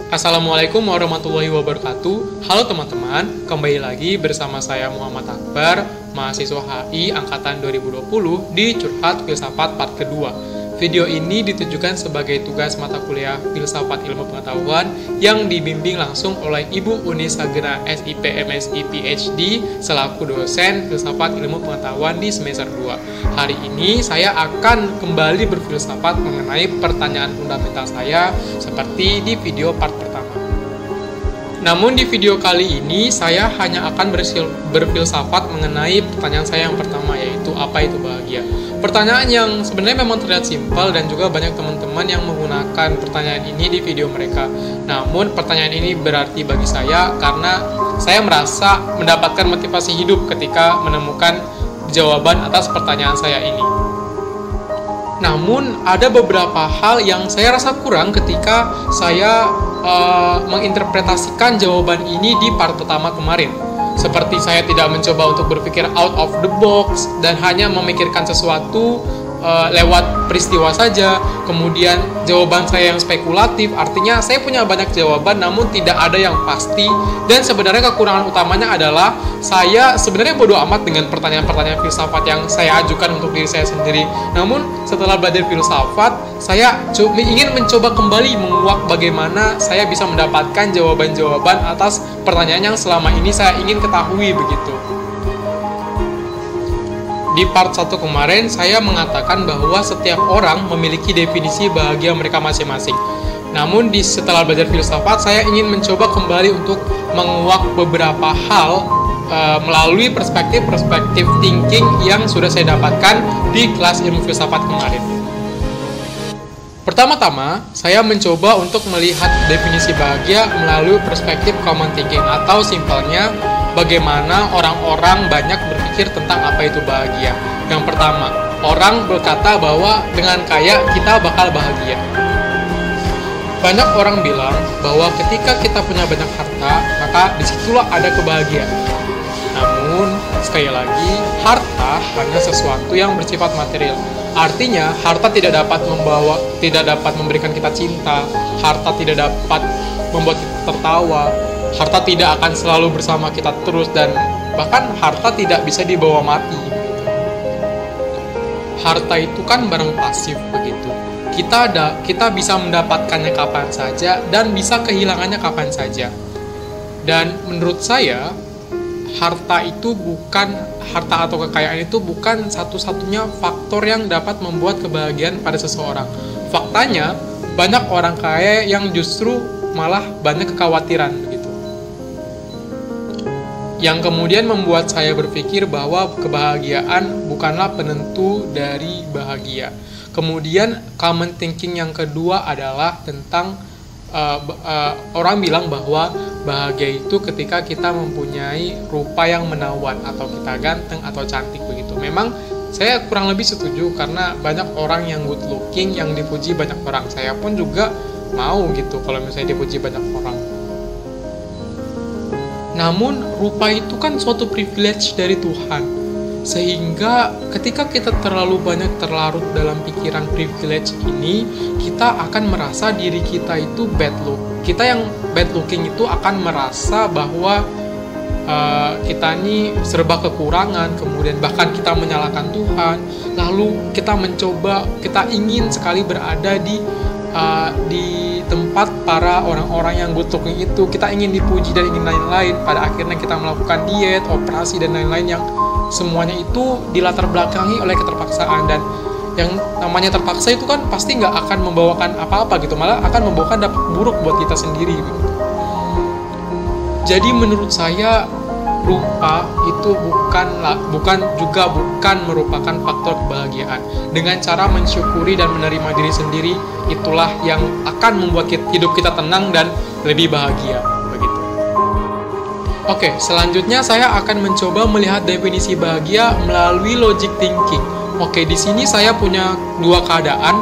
Assalamualaikum warahmatullahi wabarakatuh. Halo teman-teman, kembali lagi bersama saya Muhammad Akbar, mahasiswa HI Angkatan 2020 di Curhat Filsafat Part kedua. Video ini ditujukan sebagai tugas mata kuliah Filsafat Ilmu Pengetahuan yang dibimbing langsung oleh Ibu Unisa Gena SIP MSI PhD selaku dosen Filsafat Ilmu Pengetahuan di semester 2. Hari ini saya akan kembali berfilsafat mengenai pertanyaan fundamental saya seperti di video part pertama. Namun di video kali ini saya hanya akan berfilsafat mengenai pertanyaan saya yang pertama, yaitu apa itu bahagia. Pertanyaan yang sebenarnya memang terlihat simpel dan juga banyak teman-teman yang menggunakan pertanyaan ini di video mereka. Namun pertanyaan ini berarti bagi saya karena saya merasa mendapatkan motivasi hidup ketika menemukan jawaban atas pertanyaan saya ini. Namun ada beberapa hal yang saya rasa kurang ketika saya menginterpretasikan jawaban ini di part pertama kemarin. Seperti saya tidak mencoba untuk berpikir out of the box dan hanya memikirkan sesuatu lewat peristiwa saja. Kemudian jawaban saya yang spekulatif, artinya saya punya banyak jawaban namun tidak ada yang pasti. Dan sebenarnya kekurangan utamanya adalah saya sebenarnya bodoh amat dengan pertanyaan-pertanyaan filsafat yang saya ajukan untuk diri saya sendiri. Namun setelah belajar filsafat, saya ingin mencoba kembali menguak bagaimana saya bisa mendapatkan jawaban-jawaban atas pertanyaan yang selama ini saya ingin ketahui begitu. Di part 1 kemarin, saya mengatakan bahwa setiap orang memiliki definisi bahagia mereka masing-masing. Namun, setelah belajar filsafat, saya ingin mencoba kembali untuk menguak beberapa hal melalui perspektif thinking yang sudah saya dapatkan di kelas ilmu filsafat kemarin. Pertama-tama, saya mencoba untuk melihat definisi bahagia melalui perspektif common thinking atau simpelnya bagaimana orang-orang banyak berpikir tentang apa itu bahagia. Yang pertama, orang berkata bahwa dengan kaya kita bakal bahagia. Banyak orang bilang bahwa ketika kita punya banyak harta, maka disitulah ada kebahagiaan. Namun, sekali lagi, harta hanya sesuatu yang bersifat material. Artinya, harta tidak dapat memberikan kita cinta, harta tidak dapat membuat kita tertawa, harta tidak akan selalu bersama kita terus, dan bahkan harta tidak bisa dibawa mati. Harta itu kan barang pasif begitu. Kita bisa mendapatkannya kapan saja dan bisa kehilangannya kapan saja. Dan menurut saya, harta atau kekayaan itu bukan satu-satunya faktor yang dapat membuat kebahagiaan pada seseorang. Faktanya, banyak orang kaya yang justru malah banyak kekhawatiran begitu. Yang kemudian membuat saya berpikir bahwa kebahagiaan bukanlah penentu dari bahagia. Kemudian common thinking yang kedua adalah tentang orang bilang bahwa bahagia itu ketika kita mempunyai rupa yang menawan atau kita ganteng atau cantik begitu. Memang saya kurang lebih setuju karena banyak orang yang good looking yang dipuji banyak orang. Saya pun juga mau gitu kalau misalnya dipuji banyak orang. Namun rupa itu kan suatu privilege dari Tuhan. Sehingga ketika kita terlalu banyak terlarut dalam pikiran privilege ini, kita akan merasa diri kita itu bad look. Kita yang bad looking itu akan merasa bahwa kita ini serba kekurangan, kemudian bahkan kita menyalahkan Tuhan. Lalu kita ingin sekali berada di tempat para orang-orang yang good looking itu. Kita ingin dipuji dan ingin lain-lain. Pada akhirnya kita melakukan diet, operasi, dan lain-lain yang semuanya itu dilatar belakangi oleh keterpaksaan. Dan yang namanya terpaksa itu kan pasti nggak akan membawakan apa-apa gitu, malah akan membawakan dampak buruk buat kita sendiri gitu. Jadi menurut saya rupa itu bukan merupakan faktor kebahagiaan. Dengan cara mensyukuri dan menerima diri sendiri, itulah yang akan membuat hidup kita tenang dan lebih bahagia begitu. Oke, selanjutnya saya akan mencoba melihat definisi bahagia melalui logic thinking. Oke, di sini saya punya dua keadaan.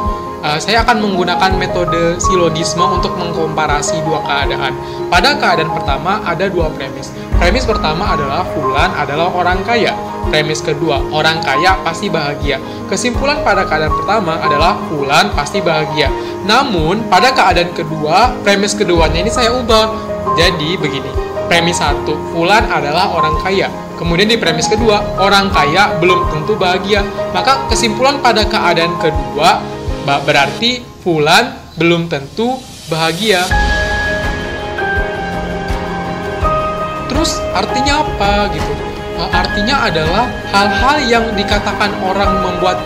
Saya akan menggunakan metode silogisme untuk mengkomparasi dua keadaan. Pada keadaan pertama ada dua premis. Premis pertama adalah Fulan adalah orang kaya. Premis kedua, orang kaya pasti bahagia. Kesimpulan pada keadaan pertama adalah Fulan pasti bahagia. Namun, pada keadaan kedua, premis keduanya ini saya ubah. Jadi, begini. Premis 1, Fulan adalah orang kaya. Kemudian di premis kedua, orang kaya belum tentu bahagia. Maka kesimpulan pada keadaan kedua, berarti Fulan belum tentu bahagia. Terus artinya apa gitu? Artinya adalah hal-hal yang dikatakan orang membuat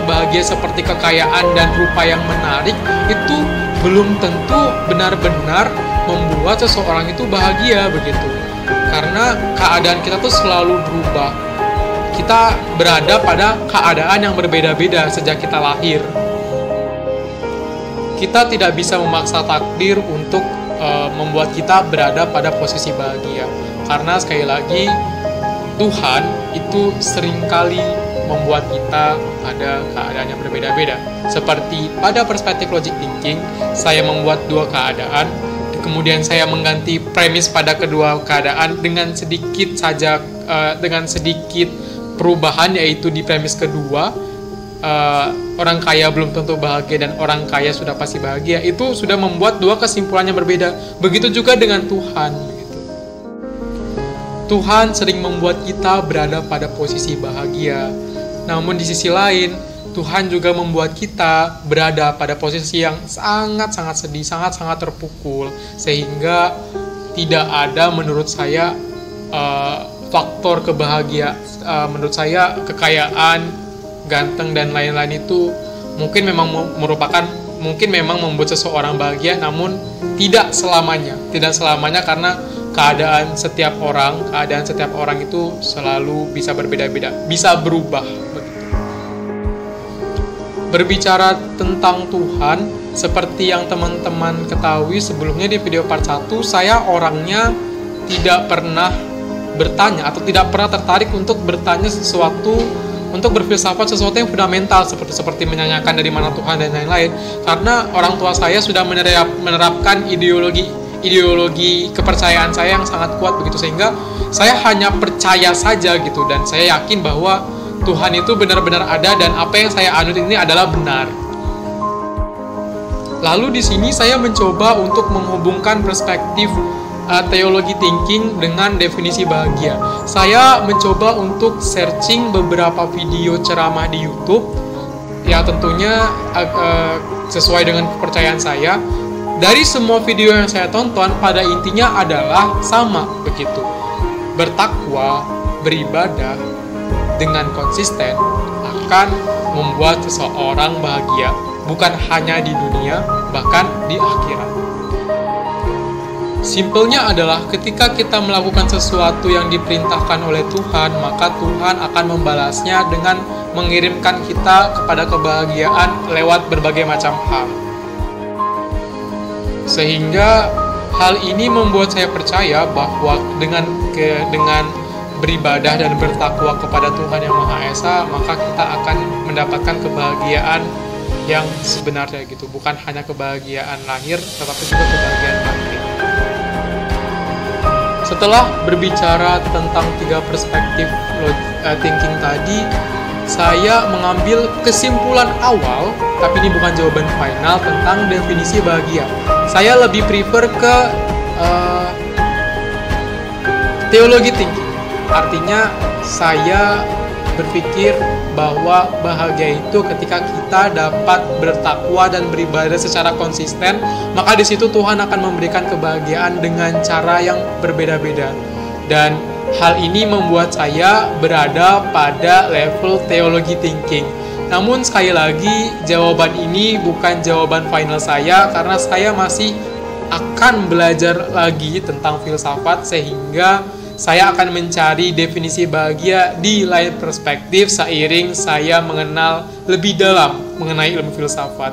bahagia seperti kekayaan dan rupa yang menarik itu belum tentu benar-benar membuat seseorang itu bahagia begitu. Karena keadaan kita tuh selalu berubah. Kita berada pada keadaan yang berbeda-beda sejak kita lahir. Kita tidak bisa memaksa takdir untuk membuat kita berada pada posisi bahagia. Karena sekali lagi Tuhan itu seringkali membuat kita ada keadaan yang berbeda-beda. Seperti pada perspektif logic thinking, saya membuat dua keadaan, kemudian saya mengganti premis pada kedua keadaan dengan sedikit perubahan, yaitu di premis kedua, orang kaya belum tentu bahagia dan orang kaya sudah pasti bahagia. Itu sudah membuat dua kesimpulan yang berbeda. Begitu juga dengan Tuhan. Tuhan sering membuat kita berada pada posisi bahagia. Namun di sisi lain, Tuhan juga membuat kita berada pada posisi yang sangat-sangat sedih, sangat-sangat terpukul. Sehingga tidak ada menurut saya faktor kebahagiaan. Menurut saya kekayaan, ganteng, dan lain-lain itu mungkin memang membuat seseorang bahagia, namun tidak selamanya karena keadaan setiap orang itu selalu bisa berbeda-beda, bisa berubah begitu. Berbicara tentang Tuhan, seperti yang teman-teman ketahui sebelumnya di video part 1, saya orangnya tidak pernah bertanya atau tidak pernah tertarik untuk bertanya sesuatu, untuk berfilsafat sesuatu yang fundamental seperti menanyakan dari mana Tuhan dan lain-lain, karena orang tua saya sudah menerapkan ideologi kepercayaan saya yang sangat kuat begitu, sehingga saya hanya percaya saja gitu, dan saya yakin bahwa Tuhan itu benar-benar ada dan apa yang saya anut ini adalah benar. Lalu di sini saya mencoba untuk menghubungkan perspektif teologi thinking dengan definisi bahagia. Saya mencoba untuk searching beberapa video ceramah di YouTube yang tentunya sesuai dengan kepercayaan saya. Dari semua video yang saya tonton, pada intinya adalah sama begitu. Bertakwa, beribadah dengan konsisten akan membuat seseorang bahagia, bukan hanya di dunia, bahkan di akhirat. Simpelnya adalah ketika kita melakukan sesuatu yang diperintahkan oleh Tuhan, maka Tuhan akan membalasnya dengan mengirimkan kita kepada kebahagiaan lewat berbagai macam hal. Sehingga hal ini membuat saya percaya bahwa dengan beribadah dan bertakwa kepada Tuhan Yang Maha Esa, maka kita akan mendapatkan kebahagiaan yang sebenarnya gitu, bukan hanya kebahagiaan lahir, tetapi juga kebahagiaan batin. Setelah berbicara tentang tiga perspektif thinking tadi, saya mengambil kesimpulan awal, tapi ini bukan jawaban final, tentang definisi bahagia. Saya lebih prefer ke teologi thinking. Artinya saya berpikir bahwa bahagia itu ketika kita dapat bertakwa dan beribadah secara konsisten, maka di situ Tuhan akan memberikan kebahagiaan dengan cara yang berbeda-beda. Dan hal ini membuat saya berada pada level teologi thinking. Namun sekali lagi, jawaban ini bukan jawaban final saya, karena saya masih akan belajar lagi tentang filsafat, sehingga saya akan mencari definisi bahagia di lain perspektif seiring saya mengenal lebih dalam mengenai ilmu filsafat.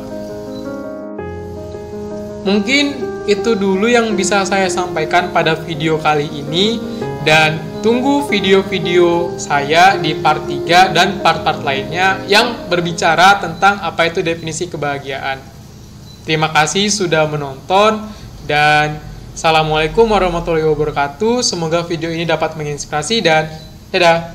Mungkin itu dulu yang bisa saya sampaikan pada video kali ini, dan tunggu video-video saya di part 3 dan part-part lainnya yang berbicara tentang apa itu definisi kebahagiaan. Terima kasih sudah menonton, dan Assalamualaikum warahmatullahi wabarakatuh. Semoga video ini dapat menginspirasi, dan dadah.